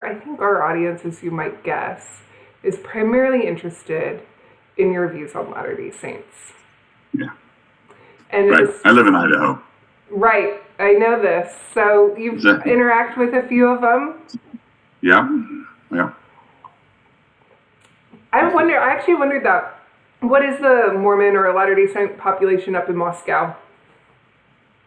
I think our audience, as you might guess, is primarily interested in your views on Latter-day Saints. Yeah. And right. I live in Idaho. Right. I know this. So you've interacted with a few of them? Yeah. Yeah. I actually wondered that. What is the Mormon or Latter-day Saint population up in Moscow?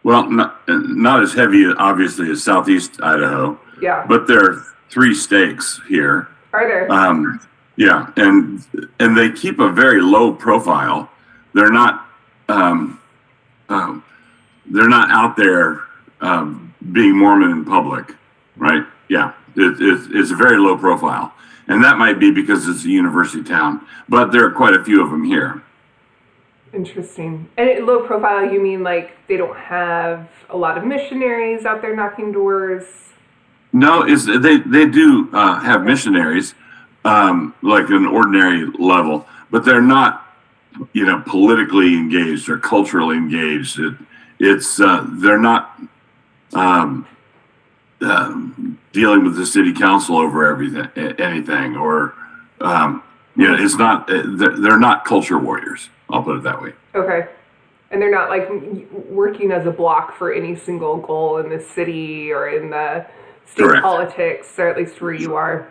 Well, not as heavy, obviously, as Southeast Idaho. Yeah. But there are 3 stakes here. Are there? Yeah, and they keep a very low profile. They're not out there being Mormon in public, right? Yeah, it's a very low profile, and that might be because it's a university town. But there are quite a few of them here. Interesting. And low profile, you mean like they don't have a lot of missionaries out there knocking doors? No, they do have missionaries, like an ordinary level, but they're not, politically engaged or culturally engaged. They're not dealing with the city council over anything, or it's not. They're not culture warriors. I'll put it that way. Okay. And they're not like working as a block for any single goal in the city or in the state Correct. Politics, or at least where you are.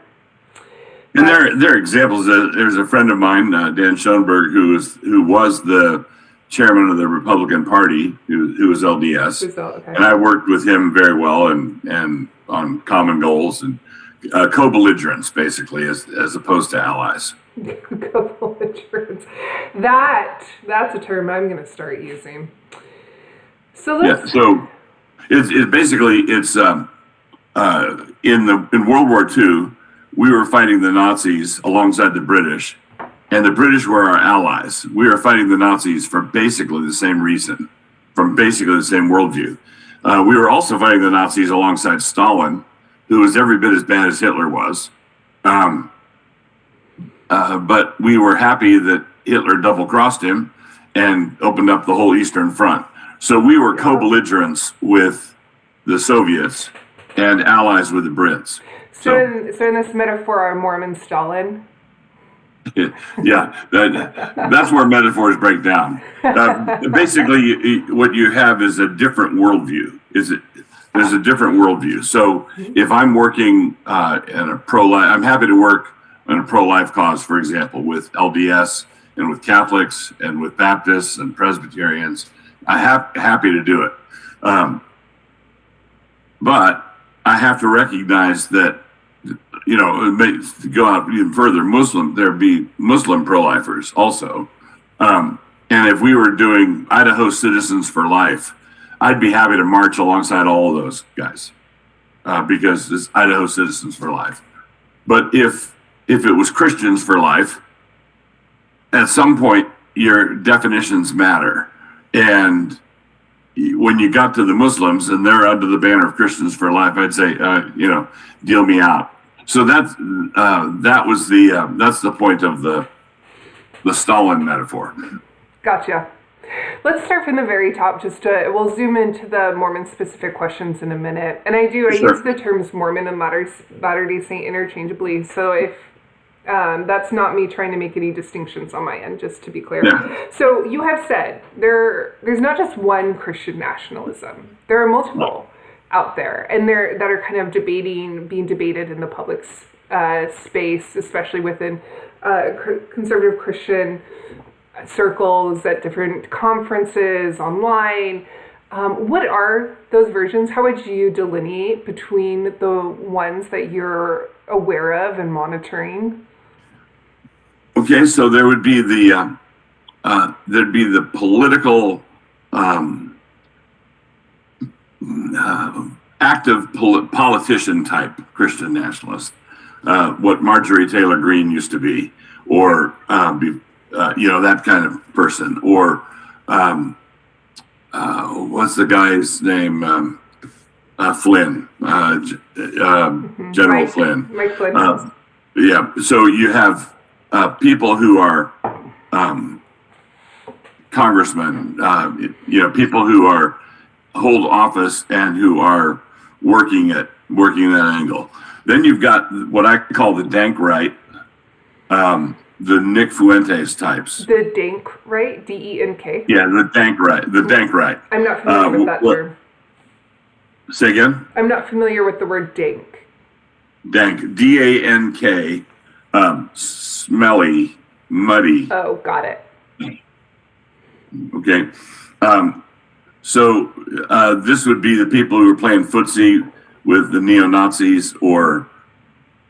And there are examples. There's a friend of mine, Dan Schoenberg, who was the chairman of the Republican Party, who was LDS, Okay. And I worked with him very well and on common goals and co-belligerents, basically, as opposed to allies. Co-belligerents. That's a term I'm going to start using. So it's basically in World War II, we were fighting the Nazis alongside the British, and the British were our allies. We were fighting the Nazis for basically the same reason, from basically the same worldview. We were also fighting the Nazis alongside Stalin, who was every bit as bad as Hitler was. But we were happy that Hitler double-crossed him and opened up the whole Eastern Front. So we were co-belligerents with the Soviets and allies with the Brits. So in this metaphor, are Mormon Stalin? Yeah, that's where metaphors break down. Basically, what you have is a different worldview. There's a different worldview. So if I'm working in a pro-life, I'm happy to work in a pro-life cause, for example, with LDS and with Catholics and with Baptists and Presbyterians. I'm happy to do it. But I have to recognize that, to go out even further, there'd be Muslim pro-lifers also. And if we were doing Idaho Citizens for Life, I'd be happy to march alongside all of those guys because it's Idaho Citizens for Life. But if it was Christians for Life, at some point, your definitions matter. And when you got to the Muslims and they're under the banner of Christians for Life, I'd say, deal me out. So that's the point of the Stalin metaphor. Gotcha. Let's start from the very top. We'll zoom into the Mormon specific questions in a minute. And I Sure. use the terms Mormon and Latter-day Saint interchangeably. So if that's not me trying to make any distinctions on my end, just to be clear. Yeah. So you have said there's not just one Christian nationalism. There are multiple out there, and that are kind of being debated in the public space, especially within conservative Christian circles at different conferences, online. What are those versions? How would you delineate between the ones that you're aware of and monitoring? Okay, so there would be there'd be the political active politician type Christian nationalist, what Marjorie Taylor Greene used to be, or that kind of person, or what's the guy's name? Flynn, General Flynn. Mike Flynn. Yeah. So you have people who are congressmen, people who hold office and who are working that angle. Then you've got what I call the dank right, the Nick Fuentes types. The dank right, DENK. Yeah, the dank right. The dank right. I'm not familiar with that term. Say again? I'm not familiar with the word dank. Dank, DANK, smelly, muddy. Oh, got it. Okay. So this would be the people who are playing footsie with the neo-Nazis or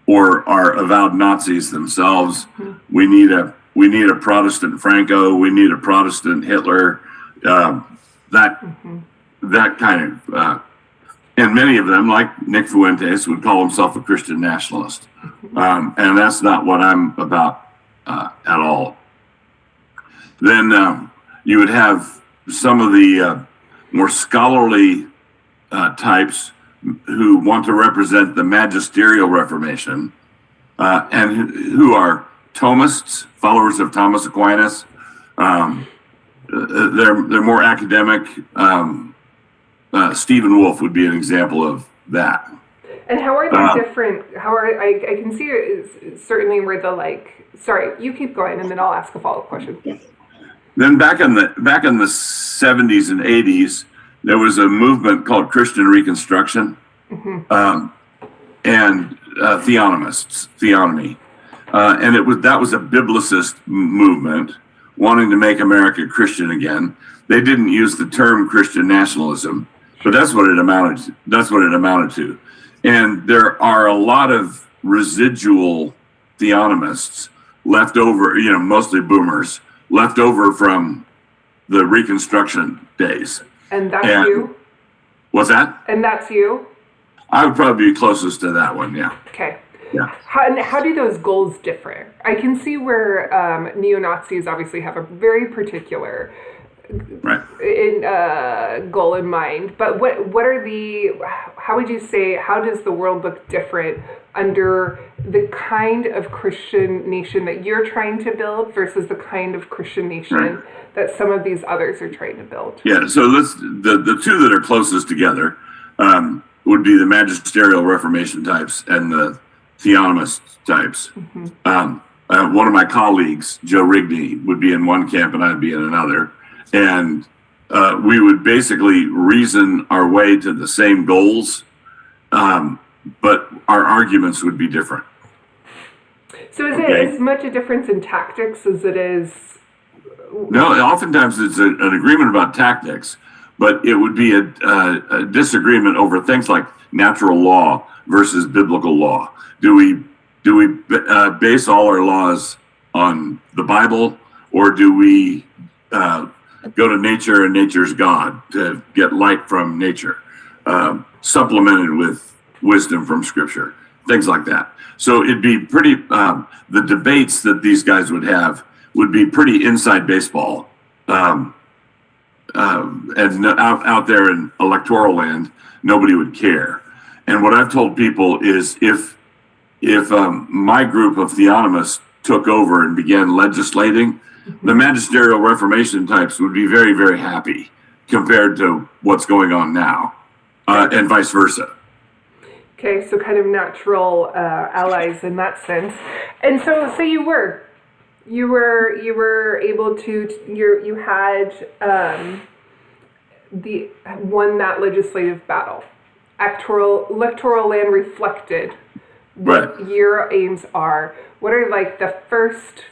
are avowed Nazis themselves. Mm-hmm. We need a Protestant Franco. We need a Protestant Hitler. That kind of, and many of them, like Nick Fuentes, would call himself a Christian nationalist, and that's not what I'm about at all. Then you would have some of the more scholarly types who want to represent the magisterial Reformation, and who are Thomists, followers of Thomas Aquinas. They're more academic. Stephen Wolfe would be an example of that. And how are they different? How are I can see it certainly where the Sorry, you keep going, and then I'll ask a follow-up question. Then back in the 70s and 80s, there was a movement called Christian Reconstruction, and theonomy, and that was a biblicist movement wanting to make America Christian again. They didn't use the term Christian nationalism, but that's what it amounted to. And there are a lot of residual theonomists left over, mostly boomers, left over from the Reconstruction days. And that's you? What's that? And that's you? I would probably be closest to that one, yeah. Okay. Yeah. How do those goals differ? I can see where neo-Nazis obviously have a very particular goal in mind, but what are how would you say, how does the world look different under the kind of Christian nation that you're trying to build versus the kind of Christian nation that some of these others are trying to build? Yeah, so the two that are closest together would be the magisterial Reformation types and the theonomist types. One of my colleagues, Joe Rigney, would be in one camp and I'd be in another. And we would basically reason our way to the same goals, but our arguments would be different. So is it as much a difference in tactics as it is? No, oftentimes it's an agreement about tactics, but it would be a disagreement over things like natural law versus biblical law. Do we base all our laws on the Bible, or do we go to nature and nature's God to get light from nature, supplemented with wisdom from Scripture, things like that. So it'd be pretty, the debates that these guys would have would be pretty inside baseball, and out there in electoral land, nobody would care. And what I've told people is if my group of theonomists took over and began legislating, the magisterial Reformation types would be very, very happy compared to what's going on now, and vice versa. Okay, so kind of natural allies in that sense. And so say you were able to, you had won that legislative battle. Electoral land reflected what your aims are. What are the first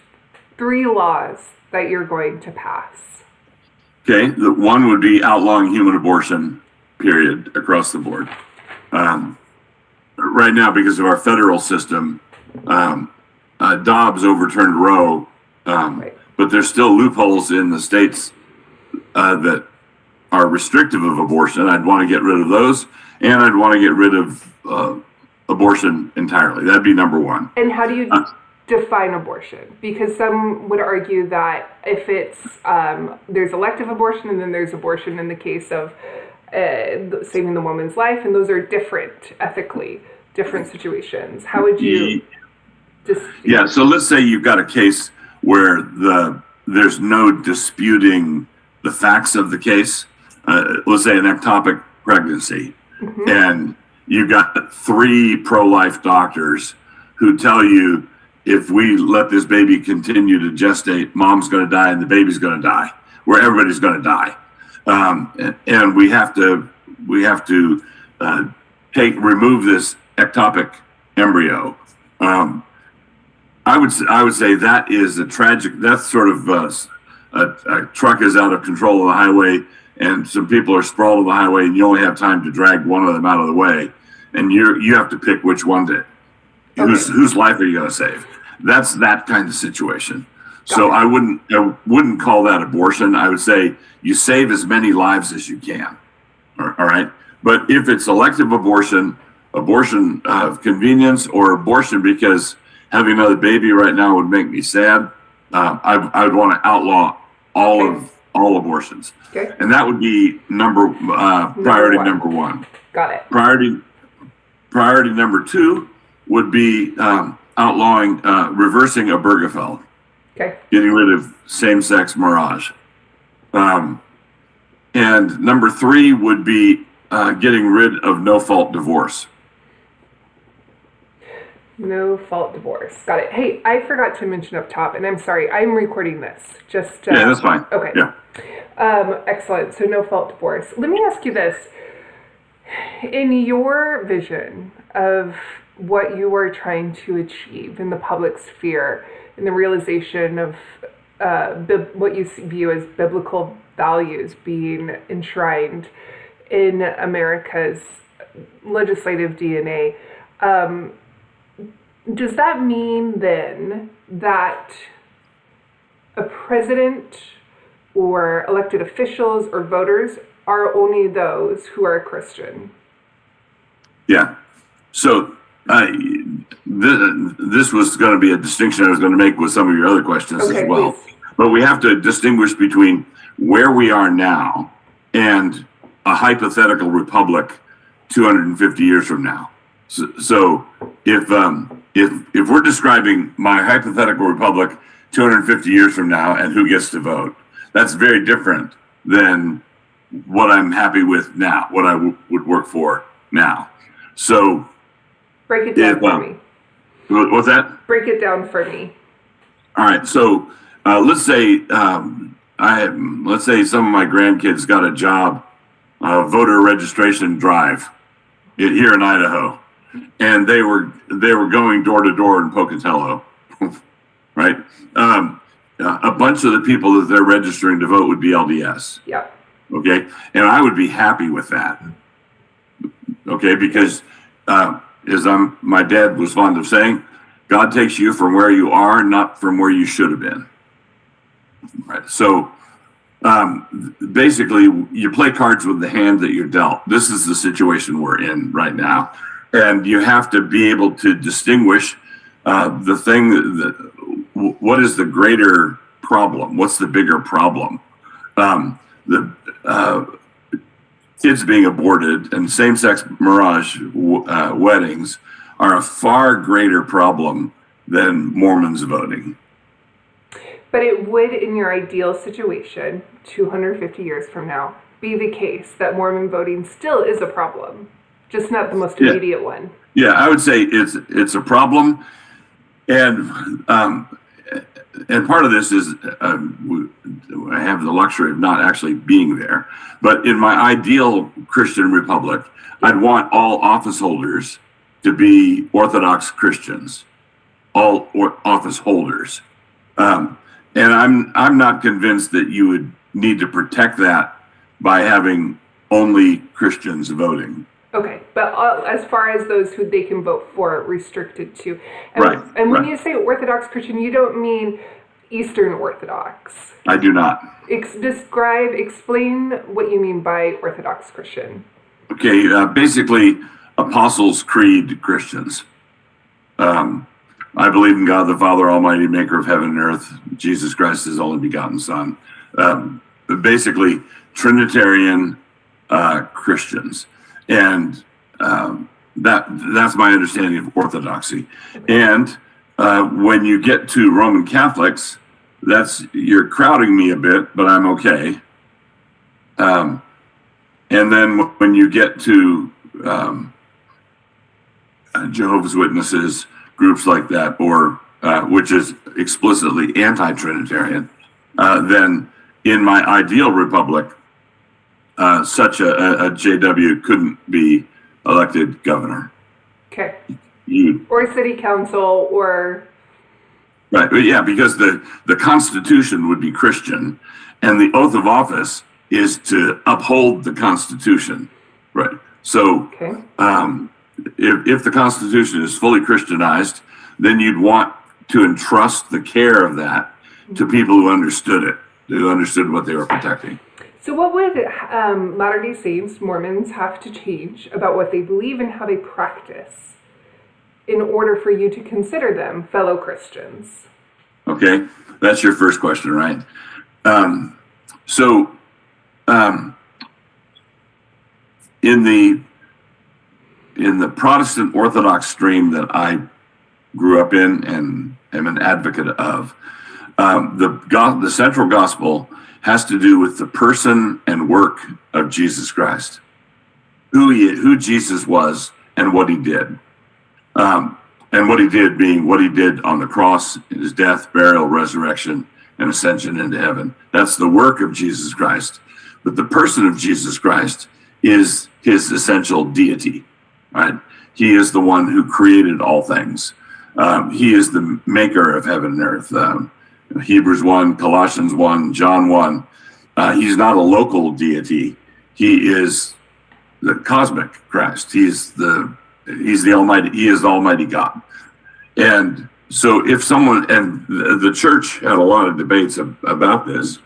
3 laws that you're going to pass? Okay, the one would be outlawing human abortion, period, across the board. Right now, because of our federal system, Dobbs overturned Roe, but there's still loopholes in the states that are restrictive of abortion. I'd want to get rid of those, and I'd want to get rid of abortion entirely. That'd be number one. And how do you define abortion? Because some would argue that if it's there's elective abortion and then there's abortion in the case of saving the woman's life, and those are different ethically, different situations. How would you so let's say you've got a case where there's no disputing the facts of the case. Let's say an ectopic pregnancy, and you've got 3 pro-life doctors who tell you if we let this baby continue to gestate, mom's going to die and the baby's going to die, where everybody's going to die. And we have to remove this ectopic embryo. I would say that is a tragic. That's sort of a truck is out of control of the highway, and some people are sprawled on the highway, and you only have time to drag one of them out of the way, and you have to pick which one to. Okay. Whose life are you going to save? That's that kind of situation. So I wouldn't call that abortion. I would say you save as many lives as you can. All right. But if it's elective abortion of convenience, or abortion because having another baby right now would make me sad, I would want to outlaw all abortions. Okay. And that would be priority number one. Got it. Priority number 2 would be reversing Obergefell. Okay. Getting rid of same-sex marriage. And number 3 would be getting rid of no-fault divorce. No-fault divorce. Got it. Hey, I forgot to mention up top, and I'm sorry, I'm recording this. Just yeah, that's fine. Okay. Yeah. Excellent. So no-fault divorce. Let me ask you this. In your vision of what you are trying to achieve in the public sphere, in the realization of what you view as biblical values being enshrined in America's legislative DNA, does that mean then that a president or elected officials or voters are only those who are Christian? Yeah. So this was going to be a distinction I was going to make with some of your other questions as well. Please. But we have to distinguish between where we are now and a hypothetical republic 250 years from now. So if we're describing my hypothetical republic 250 years from now and who gets to vote, that's very different than what I'm happy with now, what I would work for now. So break it down for me. What's that? Break it down for me. All right. So let's say some of my grandkids got a job, voter registration drive here in Idaho, and they were going door to door in Pocatello, right? A bunch of the people that they're registering to vote would be LDS. Yep. Okay, and I would be happy with that. Okay, because my dad was fond of saying, God takes you from where you are, not from where you should have been. Right. So basically, you play cards with the hand that you're dealt. This is the situation we're in right now, and you have to be able to distinguish the thing what is the greater problem? What's the bigger problem? The kids being aborted and same-sex marriage weddings are a far greater problem than Mormons voting. But it would, in your ideal situation, 250 years from now, be the case that Mormon voting still is a problem, just not the most immediate one. Yeah, I would say it's a problem, and part of this is I have the luxury of not actually being there. But in my ideal Christian republic, I'd want all office holders to be Orthodox Christians, all office holders. And I'm not convinced that you would need to protect that by having only Christians voting. Okay, but as far as those who they can vote for, restricted to. And, right. And when you say Orthodox Christian, you don't mean Eastern Orthodox. I do not. Explain what you mean by Orthodox Christian. Okay, basically Apostles' Creed Christians. I believe in God the Father Almighty, maker of heaven and earth, Jesus Christ, his only begotten Son. Basically, Trinitarian Christians. And that's my understanding of Orthodoxy. And when you get to Roman Catholics, you're crowding me a bit, but I'm okay. And then when you get to Jehovah's Witnesses, groups like that, or which is explicitly anti-Trinitarian, then in my ideal republic, such a JW couldn't be elected governor. Okay. You, Or city council, or right, yeah, because the Constitution would be Christian, and the oath of office is to uphold the Constitution, right? So, okay. If the Constitution is fully Christianized, then you'd want to entrust the care of that to people who understood it, who understood what they were protecting. So what would Latter-day Saints, Mormons, have to change about what they believe and how they practice in order for you to consider them fellow Christians? Okay, that's your first question, right? In the Protestant Orthodox stream that I grew up in and am an advocate of, the central gospel has to do with the person and work of Jesus Christ, who Jesus was and what he did. And what he did being what he did on the cross, his death, burial, resurrection, and ascension into heaven. That's the work of Jesus Christ. But the person of Jesus Christ is his essential deity, right? He is the one who created all things. He is the maker of heaven and earth. Hebrews 1, Colossians 1, John 1. He's not a local deity. He is the cosmic Christ. He's the Almighty. He is the Almighty God. And so if someone, and the church had a lot of debates about this.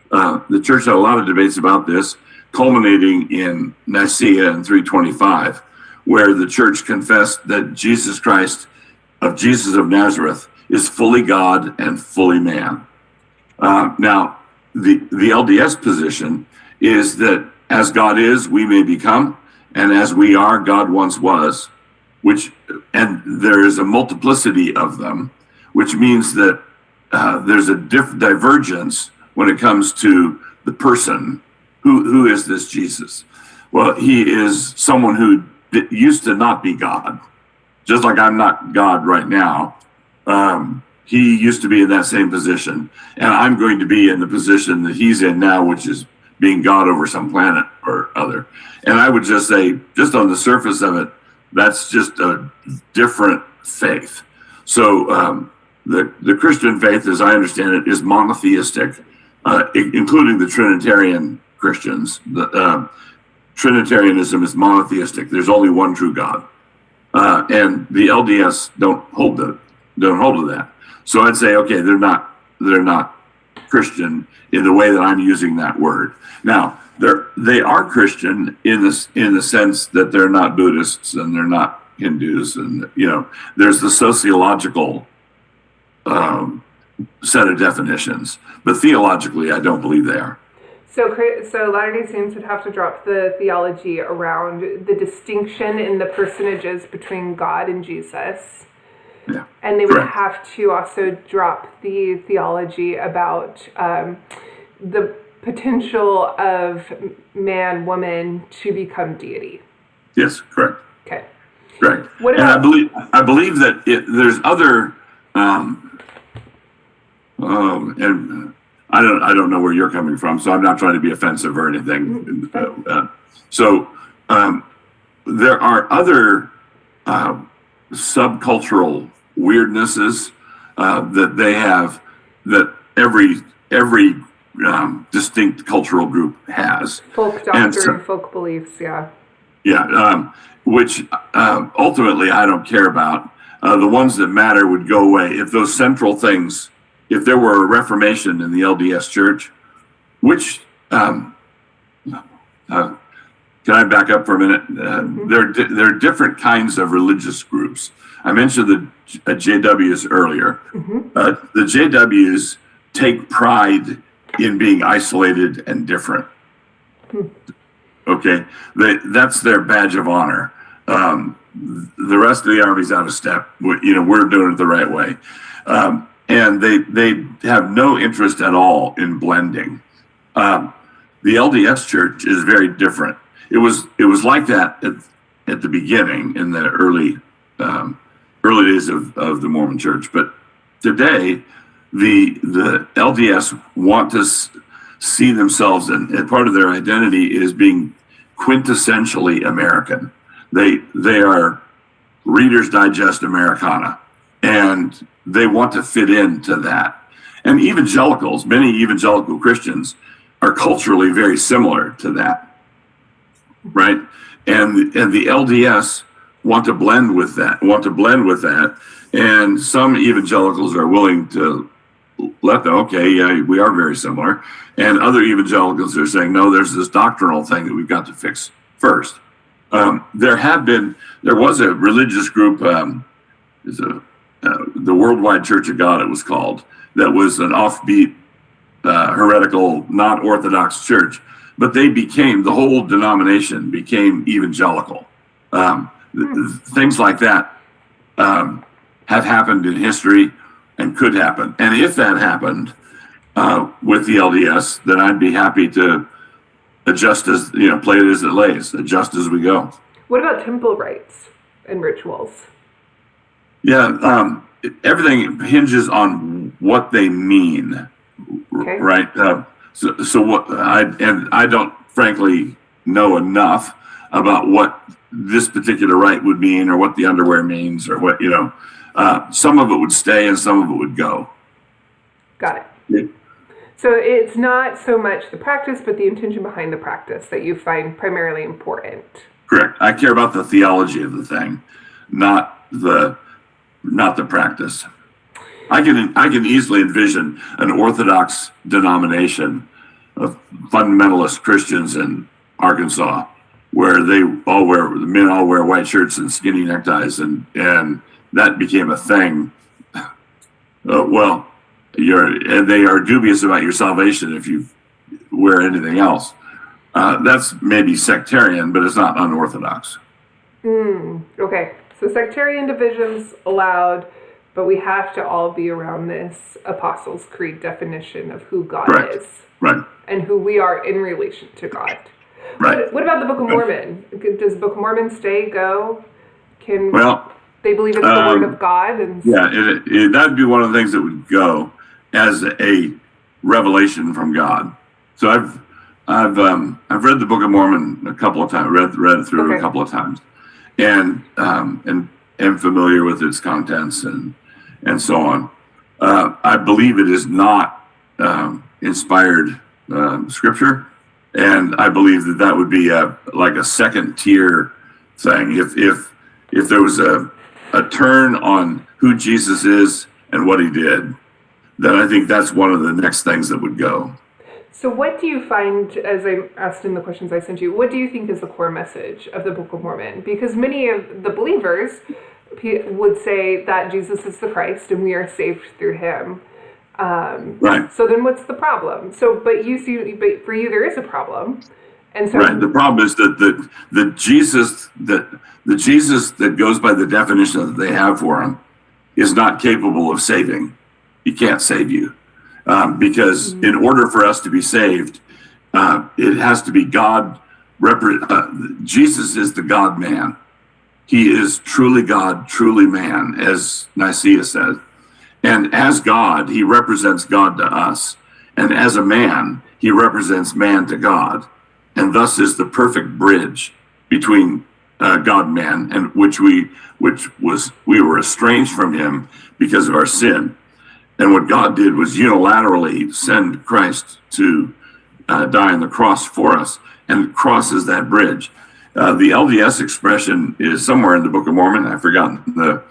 The church had a lot of debates about this, culminating in Nicaea in 325, where the church confessed that Jesus Christ, Jesus of Nazareth, is fully God and fully man. Now, the LDS position is that as God is, we may become, and as we are, God once was, and there is a multiplicity of them, which means that there's a divergence when it comes to the person. Who is this Jesus? Well, he is someone who used to not be God, just like I'm not God right now. He used to be in that same position, and I'm going to be in the position that he's in now, which is being God over some planet or other. And I would just say, just on the surface of it, that's just a different faith. So the Christian faith, as I understand it, is monotheistic, including the Trinitarian Christians. Trinitarianism is monotheistic. There's only one true God, and the LDS don't hold to that. So I'd say, okay, they're not Christian in the way that I'm using that word. Now, they are Christian in the sense that they're not Buddhists and they're not Hindus, and there's the sociological set of definitions, but theologically, I don't believe they are. So Latter-day Saints would have to drop the theology around the distinction in the personages between God and Jesus. Yeah, and they would correct. have to also drop the theology about the potential of man, woman to become deity. Yes, correct. Okay. Right. What and I believe that there's other and I don't know where you're coming from, so I'm not trying to be offensive or anything. There are other subcultural weirdnesses that they have, that every distinct cultural group has. Folk doctrine, folk beliefs, yeah. Yeah, which ultimately I don't care about. The ones that matter would go away if those central things. If there were a Reformation in the LDS Church, which can I back up for a minute? There are different kinds of religious groups. I mentioned the JWs earlier. The JWs take pride in being isolated and different. Okay, that's their badge of honor. The rest of the Army's out of step. We're doing it the right way. And they have no interest at all in blending. The LDS Church is very different. It was like that at the beginning, in the early early days of the Mormon Church. But today, the LDS want to see themselves, and part of their identity is being quintessentially American. They are Reader's Digest Americana, and they want to fit into that. And evangelicals, many evangelical Christians, are culturally very similar to that, right? And the LDS want to blend with that. And some evangelicals are willing to let them, okay, yeah, we are very similar. And other evangelicals are saying, no, there's this doctrinal thing that we've got to fix first. There was a religious group, the Worldwide Church of God, it was called, that was an offbeat, heretical, not Orthodox church, but the whole denomination became evangelical. Things like that have happened in history and could happen. And if that happened with the LDS, then I'd be happy to adjust play it as it lays, adjust as we go. What about temple rites and rituals? Yeah, everything hinges on what they mean, okay. Right? So what I don't frankly know enough about what this particular rite would mean, or what the underwear means, or what some of it would stay and some of it would go. Got it. Yeah. So it's not so much the practice, but the intention behind the practice that you find primarily important. Correct. I care about the theology of the thing, not the practice. I can easily envision an Orthodox denomination of fundamentalist Christians in Arkansas, where the men all wear white shirts and skinny neckties, and that became a thing. They are dubious about your salvation if you wear anything else. That's maybe sectarian, but it's not unorthodox. Okay, so sectarian divisions allowed, but we have to all be around this Apostles' Creed definition of who God is. Right. And who we are in relation to God. Right. What about the Book of Mormon? Does the Book of Mormon stay, go? They believe it's the Word of God? That'd be one of the things that would go as a revelation from God. So I've read the Book of Mormon a couple of times, read it through a couple of times, and am familiar with its contents and so on. I believe it is not inspired scripture, and I believe that would be like a second tier thing. If there was a turn on who Jesus is and what he did, then I think that's one of the next things that would go. So what do you find, as I asked in the questions I sent you, what do you think is the core message of the Book of Mormon? Because many of the believers would say that Jesus is the Christ and we are saved through him. Right. So then what's the problem? But for you there is a problem. And so right. The problem is that the Jesus that goes by the definition that they have for him is not capable of saving. He can't save you. Because in order for us to be saved, it has to be God. Jesus is the God-man. He is truly God, truly man, as Nicaea said. And as God, he represents God to us. And as a man, he represents man to God. And thus is the perfect bridge between God and man, and we were estranged from him because of our sin. And what God did was unilaterally send Christ to die on the cross for us, and the cross is that bridge. The LDS expression is somewhere in the Book of Mormon. I've forgotten the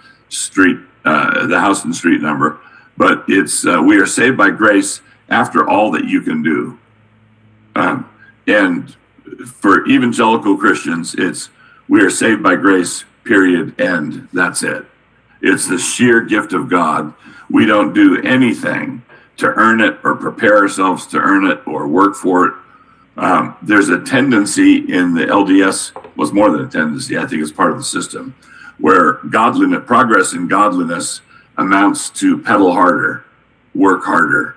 house and street number, but it's we are saved by grace after all that you can do. And for evangelical Christians, it's we are saved by grace, period, end. That's it. It's the sheer gift of God. We don't do anything to earn it or prepare ourselves to earn it or work for it. There's a tendency in the LDS, was more than a tendency, I think it's part of the system, where progress in godliness amounts to pedal harder, work harder.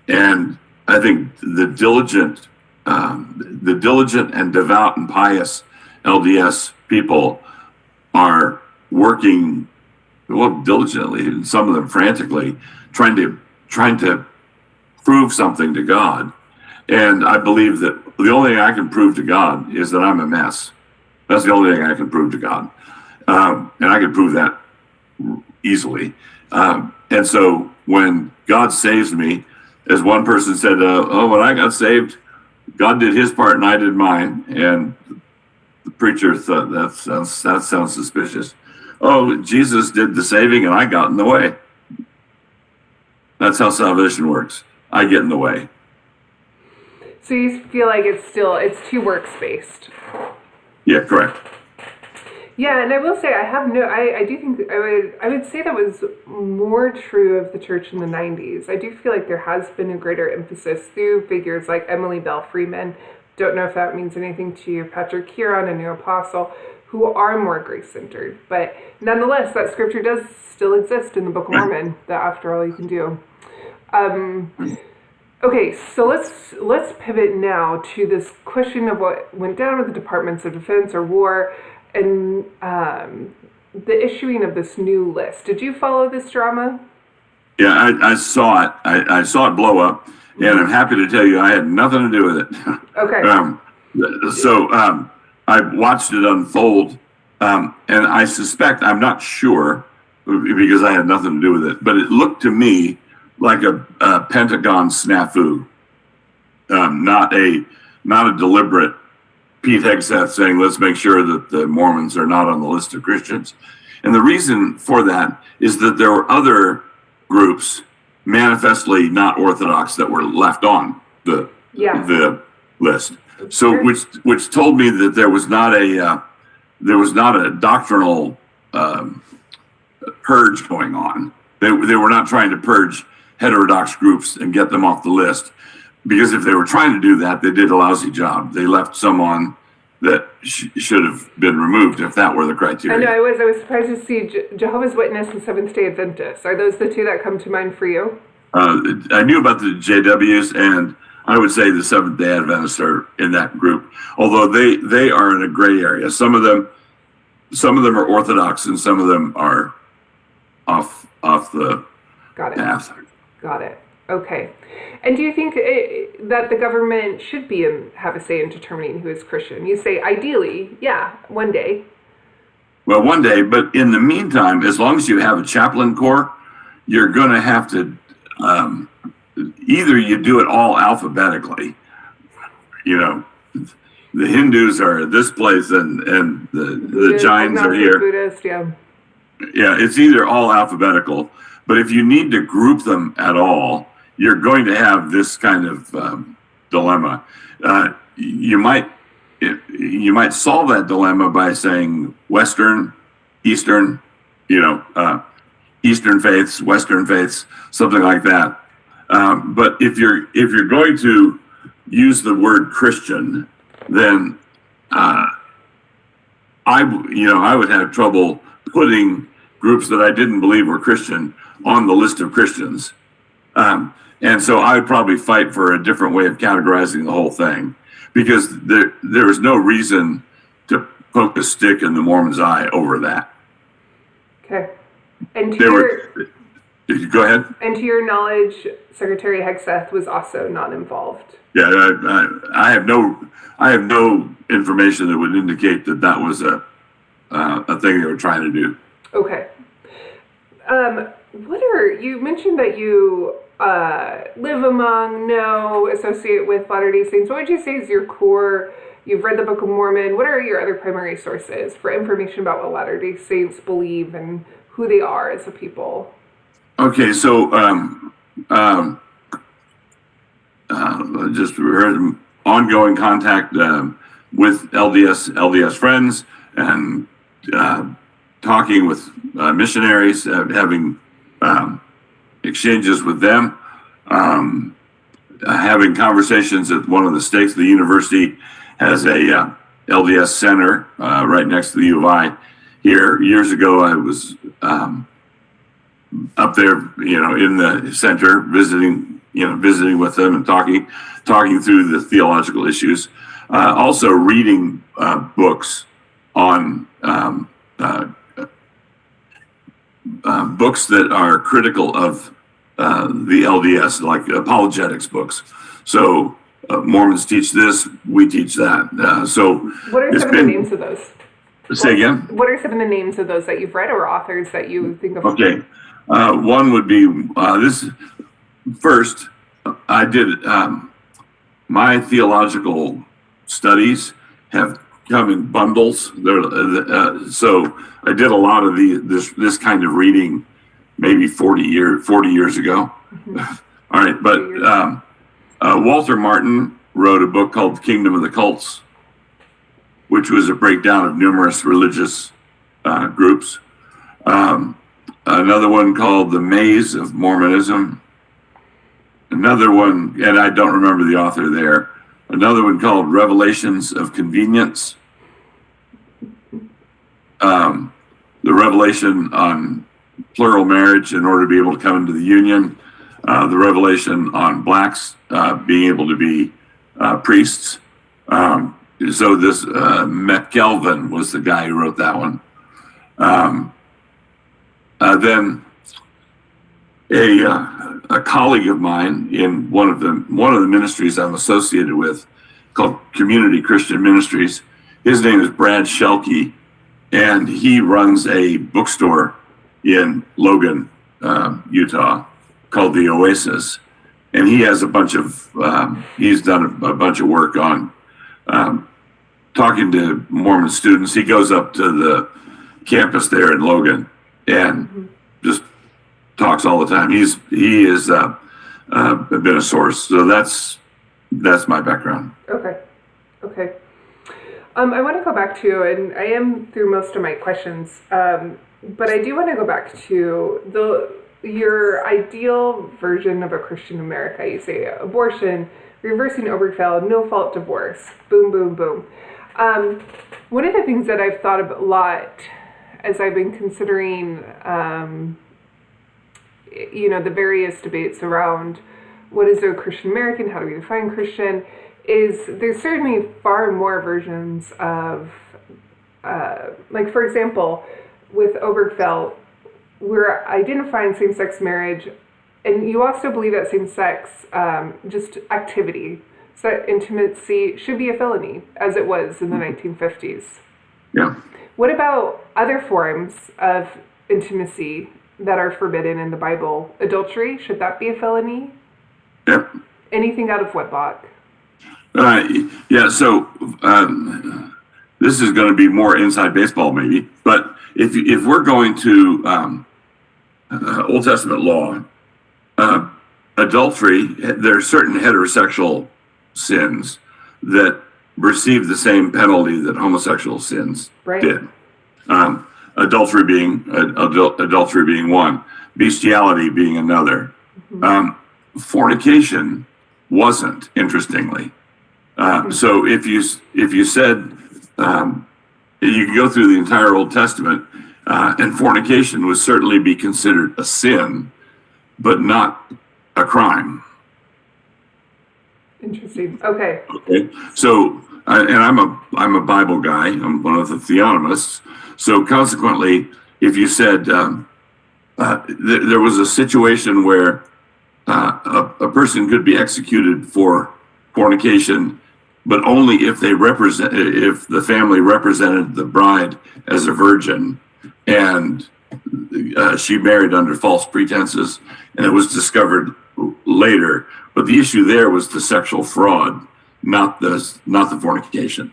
And I think the diligent and devout and pious LDS people are working, well, diligently, and some of them frantically, trying to prove something to God. And I believe that the only thing I can prove to God is that I'm a mess. That's the only thing I can prove to God. And I can prove that easily. And so when God saves me, as one person said, when I got saved, God did his part and I did mine. And the preacher thought that sounds suspicious. Oh, Jesus did the saving and I got in the way. That's how salvation works. I get in the way. So you feel like it's too works-based. Yeah, correct. Yeah, and I will say I do think I would say that was more true of the church in the 90s. I do feel like there has been a greater emphasis through figures like Emily Bell Freeman. Don't know if that means anything to you, Patrick Huron, a new apostle, who are more grace-centered. But nonetheless, that scripture does still exist in the Book of Mormon, that after all you can do. Okay, so let's pivot now to this question of what went down with the Departments of Defense or War and the issuing of this new list. Did you follow this drama? Yeah, I saw it. I saw it blow up, and I'm happy to tell you I had nothing to do with it. Okay. So I watched it unfold, and I suspect, I'm not sure, because I had nothing to do with it, but it looked to me like a Pentagon snafu, not a deliberate Pete Hegseth saying, let's make sure that the Mormons are not on the list of Christians. And the reason for that is that there were other groups, manifestly not Orthodox, that were left on the list. So which told me that there was not a doctrinal purge going on. They were not trying to purge heterodox groups and get them off the list, because if they were trying to do that, they did a lousy job. They left some on that should have been removed if that were the criteria. I know. I was surprised to see Jehovah's Witness and Seventh-day Adventists. Are those the two that come to mind for you? I knew about the JWs, and I would say the Seventh-day Adventists are in that group, although they are in a gray area. Some of them are Orthodox, and some of them are off the path. Got it. Okay. And do you think that the government should have a say in determining who is Christian? You say ideally, yeah, one day. Well, one day, but in the meantime, as long as you have a chaplain corps, you're going to have to either you do it all alphabetically. You know, the Hindus are at this place, and the Jains are here. Buddhist, yeah. Yeah, it's either all alphabetical, but if you need to group them at all, you're going to have this kind of dilemma. You might solve that dilemma by saying Western, Eastern, Eastern faiths, Western faiths, something like that. But if you're going to use the word Christian, then I would have trouble putting groups that I didn't believe were Christian on the list of Christians. And so I would probably fight for a different way of categorizing the whole thing, because there is no reason to poke a stick in the Mormon's eye over that. Okay. And go ahead. And to your knowledge, Secretary Hegseth was also not involved. Yeah, I have no information that would indicate that was a thing they were trying to do. Okay. You mentioned that you live among, associate with Latter-day Saints. What would you say is your core? You've read the Book of Mormon. What are your other primary sources for information about what Latter-day Saints believe and who they are as a people? Okay, so just heard ongoing contact with LDS friends, and talking with missionaries, having exchanges with them, having conversations at one of the stakes. The university has a LDS center right next to the U of I. Here, years ago, I was up there, in the center, visiting with them and talking through the theological issues. Also reading books on books that are critical of the LDS, like apologetics books. So Mormons teach this, we teach that. So what are some of the names of those? Say again? What are some of the names of those that you've read or authors that you think of? Okay. One would be this. First, I did my theological studies have come in bundles. So I did a lot of this kind of reading maybe 40 years ago. Mm-hmm. All right, but Walter Martin wrote a book called Kingdom of the Cults, which was a breakdown of numerous religious groups. Another one called The Maze of Mormonism. Another one, and I don't remember the author there. Another one called Revelations of Convenience. The revelation on plural marriage in order to be able to come into the union. The revelation on blacks being able to be priests. So this McKelvin was the guy who wrote that one. Then a colleague of mine in one of the ministries I'm associated with, called Community Christian Ministries. His name is Brad Shelkey, and he runs a bookstore in Logan, Utah, called the Oasis. And he has he's done a bunch of work on talking to Mormon students. He goes up to the campus there in Logan and just talks all the time. He is been a source. So that's my background. Okay. I want to go back to, and I am through most of my questions, but I do want to go back to your ideal version of a Christian America. You say abortion, reversing Obergefell, no-fault divorce, boom, boom, boom. One of the things that I've thought about a lot as I've been considering, the various debates around what is a Christian American, how do we define Christian, is there's certainly far more versions of, like for example, with Obergefell, we're identifying same-sex marriage, and you also believe that same-sex, just activity, so that intimacy should be a felony, as it was in the 1950s. Yeah. What about other forms of intimacy that are forbidden in the Bible? Adultery, should that be a felony? Yep. Anything out of wedlock? So this is going to be more inside baseball maybe, but if we're going to Old Testament law, adultery, there are certain heterosexual sins that receive the same penalty that homosexual sins did. Adultery being one, bestiality being another. Mm-hmm. Fornication wasn't, interestingly. So if you said you can go through the entire Old Testament, and fornication would certainly be considered a sin, but not a crime. Interesting. Okay. So, and I'm a Bible guy. I'm one of the theonomists. So consequently, if you said there was a situation where a person could be executed for fornication, but only if if the family represented the bride as a virgin, and she married under false pretenses, and it was discovered later. But the issue there was the sexual fraud, not the fornication.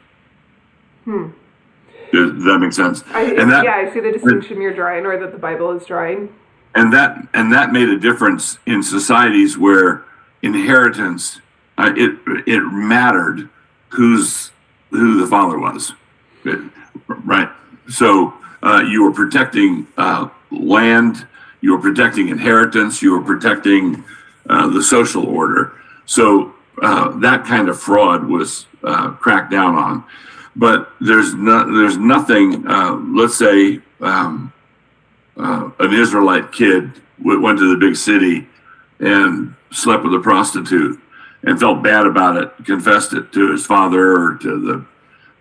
Does that make sense? I see the distinction you're drawing, or that the Bible is drawing. And that made a difference in societies where inheritance, it mattered who the father was, right? So you were protecting land, you were protecting inheritance, you were protecting the social order. So that kind of fraud was cracked down on. But there's nothing. Let's say an Israelite kid went to the big city and slept with a prostitute and felt bad about it, confessed it to his father or to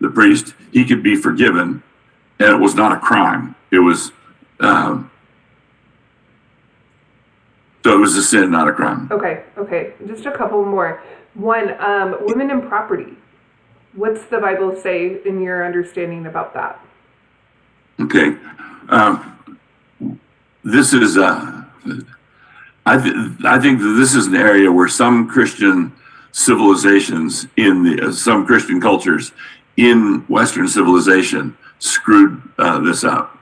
the priest. He could be forgiven, and it was not a crime. It was So it was a sin, not a crime. Okay. Just a couple more. One, women and property. What's the Bible say in your understanding about that? Okay. This is, I think that this is an area where some Christian civilizations some Christian cultures in Western civilization screwed this up.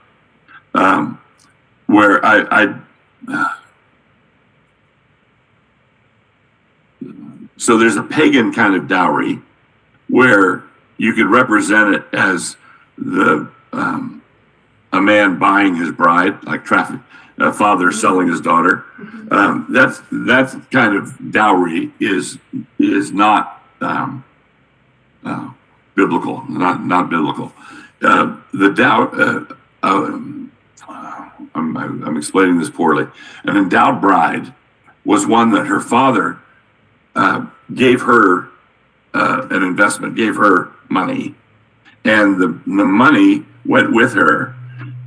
Where so there's a pagan kind of dowry where you could represent it as a man buying his bride, like traffic, a father selling his daughter. That kind of dowry is not biblical, not biblical. I'm explaining this poorly. An endowed bride was one that her father gave her an investment, gave her money, and the money went with her.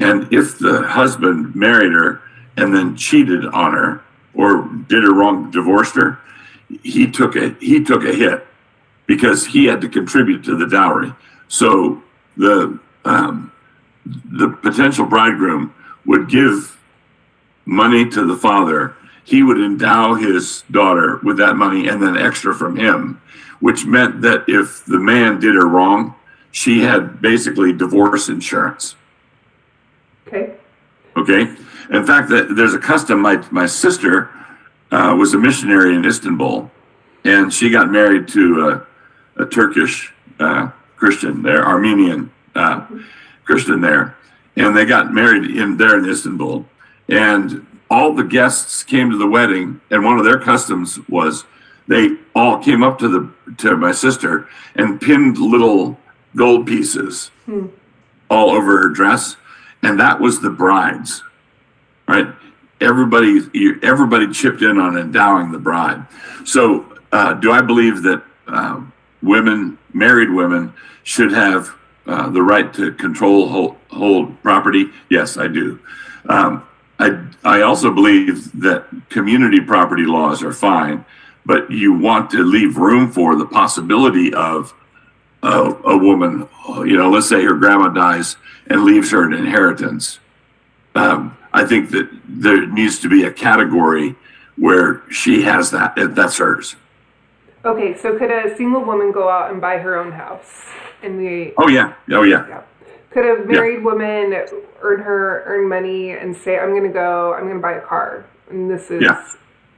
And if the husband married her and then cheated on her or did her wrong, divorced her, he took a hit because he had to contribute to the dowry. So the potential bridegroom would give money to the father. He would endow his daughter with that money and then extra from him, which meant that if the man did her wrong, she had basically divorce insurance. Okay. In fact, there's a custom. My sister was a missionary in Istanbul, and she got married to a Turkish Christian there, Armenian Christian there, and they got married in Istanbul. And all the guests came to the wedding, and one of their customs was they all came up to my sister and pinned little gold pieces all over her dress. And that was the bride's, right? Everybody chipped in on endowing the bride. So do I believe that married women should have the right to hold property? Yes, I do. I also believe that community property laws are fine, but you want to leave room for the possibility of a woman, let's say her grandma dies and leaves her an inheritance. I think that there needs to be a category where she has that's hers. Okay, so could a single woman go out and buy her own house Oh yeah. Could a married woman earn money and say, I'm going to buy a car, and this is... Yeah.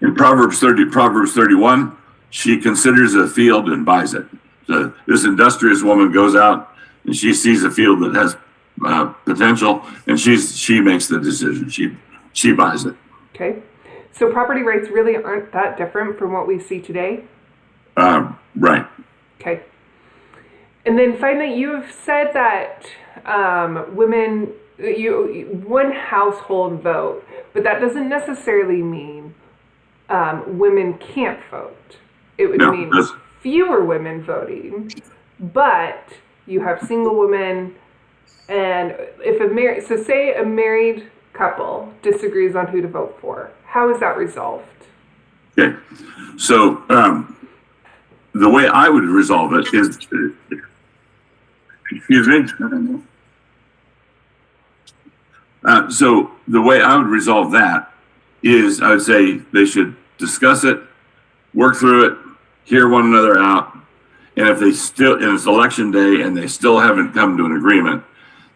In Proverbs 31, she considers a field and buys it. So this industrious woman goes out and she sees a field that has potential, and she makes the decision. She buys it. Okay. So property rights really aren't that different from what we see today? Right. Okay. And then finally, you've said that women, one household vote, but that doesn't necessarily mean women can't vote. It would mean fewer women voting, but you have single women, and say a married couple disagrees on who to vote for. How is that resolved? Okay. So the way I would resolve it is, excuse me. So the way I would resolve that is I would say they should discuss it, work through it, hear one another out. And if and it's election day and they still haven't come to an agreement,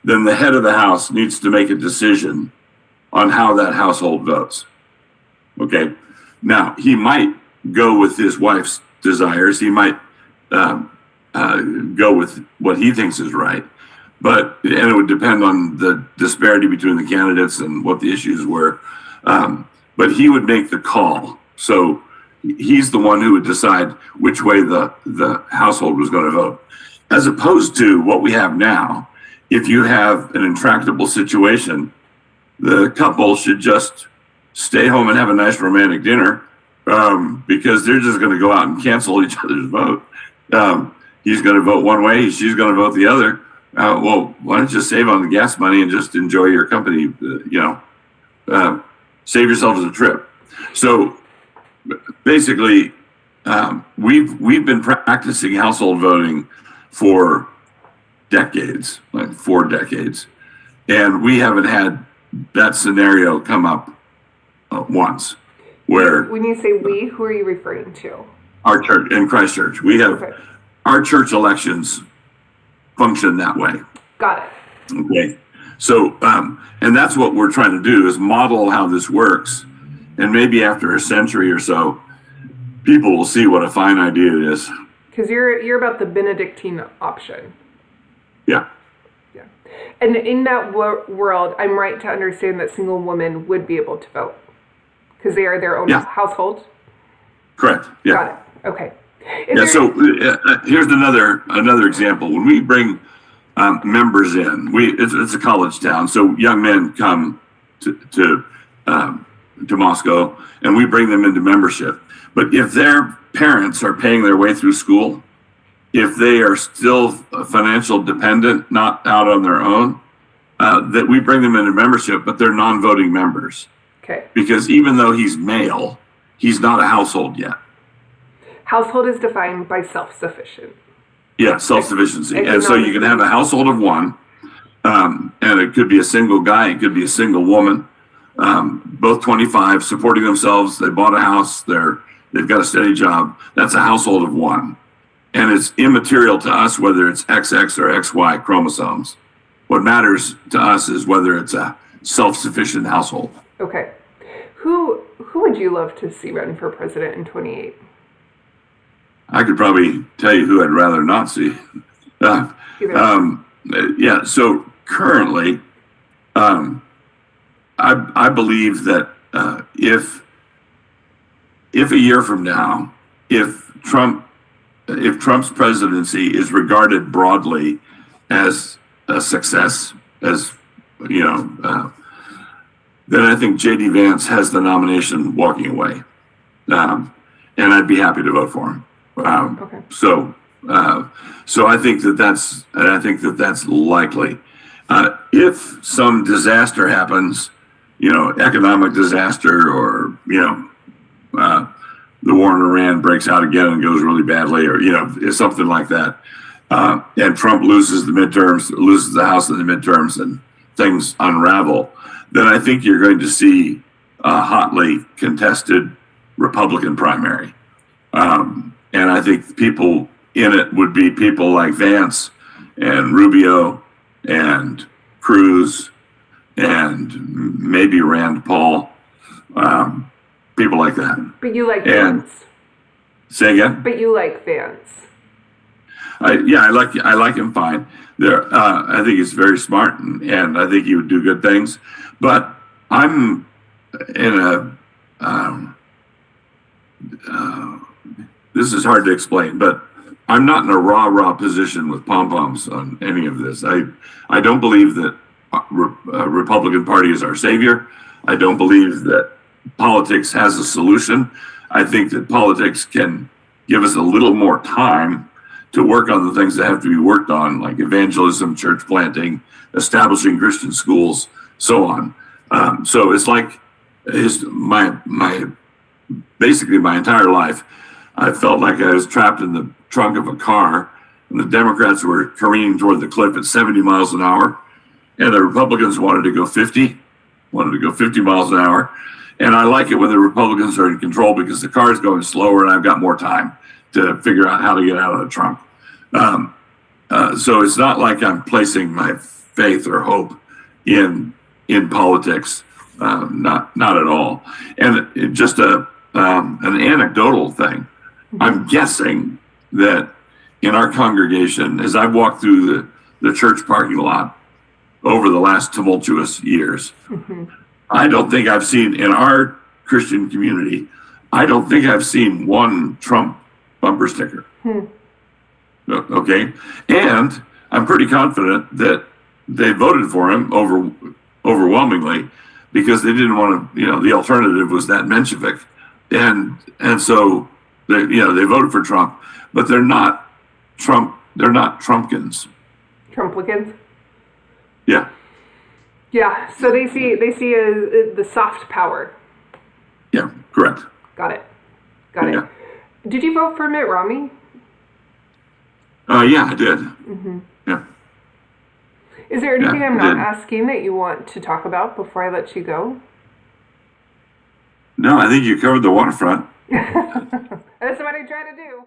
then the head of the house needs to make a decision on how that household votes. Okay. Now, he might go with his wife's desires. He might go with what he thinks is right. And it would depend on the disparity between the candidates and what the issues were. But he would make the call. So he's the one who would decide which way the household was going to vote. As opposed to what we have now, if you have an intractable situation, the couple should just stay home and have a nice romantic dinner, because they're just going to go out and cancel each other's vote. He's going to vote one way, she's going to vote the other. Well, why don't you save on the gas money and just enjoy your company? Save yourselves a trip. So basically, we've been practicing household voting for decades, like 4 decades, and we haven't had that scenario come up once. Where when you say we, who are you referring to? Our church in Christchurch, we have Okay. our church elections function that way. Got it. Okay, so and that's what we're trying to do is model how this works, and maybe after a century or so, people will see what a fine idea it is. Because you're about the Benedictine option. Yeah. Yeah. And in that world, I'm right to understand that single women would be able to vote because they are their own household. Correct. Yeah. Got it. Okay. So here's another example. When we bring members in, it's a college town, so young men come to Moscow, and we bring them into membership. But if their parents are paying their way through school, if they are still financial dependent, not out on their own, that we bring them into membership, but they're non-voting members. Okay. Because even though he's male, he's not a household yet. Household is defined by self-sufficient. Yeah, self-sufficiency. And so you can have a household of one, and it could be a single guy, it could be a single woman, both 25, supporting themselves. They bought a house, they've got a steady job. That's a household of one. And it's immaterial to us whether it's XX or XY chromosomes. What matters to us is whether it's a self-sufficient household. Okay. Who would you love to see run for president in 28? I could probably tell you who I'd rather not see. So currently, I believe that if a year from now, if Trump's presidency is regarded broadly as a success, as then I think J.D. Vance has the nomination walking away, and I'd be happy to vote for him. Okay. So I think that's likely. If some disaster happens, economic disaster, or the war in Iran breaks out again and goes really badly, or something like that, and Trump loses the midterms, loses the House in the midterms, and things unravel, then I think you're going to see a hotly contested Republican primary. And I think people in it would be people like Vance and Rubio and Cruz and maybe Rand Paul, people like that. But you like Vance. Say again? But you like Vance. I like him fine. I think he's very smart, and I think he would do good things. But I'm in a this is hard to explain, but I'm not in a rah-rah position with pom-poms on any of this. I don't believe that Republican Party is our savior. I don't believe that politics has a solution. I think that politics can give us a little more time to work on the things that have to be worked on, like evangelism, church planting, establishing Christian schools, so on. So it's like basically my entire life, I felt like I was trapped in the trunk of a car, and the Democrats were careening toward the cliff at 70 miles an hour, and the Republicans wanted to go 50 miles an hour. And I like it when the Republicans are in control because the car is going slower and I've got more time to figure out how to get out of the trunk. So it's not like I'm placing my faith or hope in politics, not at all. And just an anecdotal thing. I'm guessing that in our congregation, as I've walked through the church parking lot over the last tumultuous years, I don't think I've seen in our Christian community, I don't think I've seen one Trump bumper sticker. Okay. And I'm pretty confident that they voted for him overwhelmingly because they didn't want to, the alternative was that Menshevik. And so they voted for Trump, but they're not Trumpkins. Trumplicans? Yeah. Yeah, so they see the soft power. Yeah. Got it. Got Yeah. it. Did you vote for Mitt Romney? Yeah, I did. Yeah. Is there anything Yeah, I'm I not did. asking that you want to talk about before I let you go? No, I think you covered the waterfront. That's what I try to do.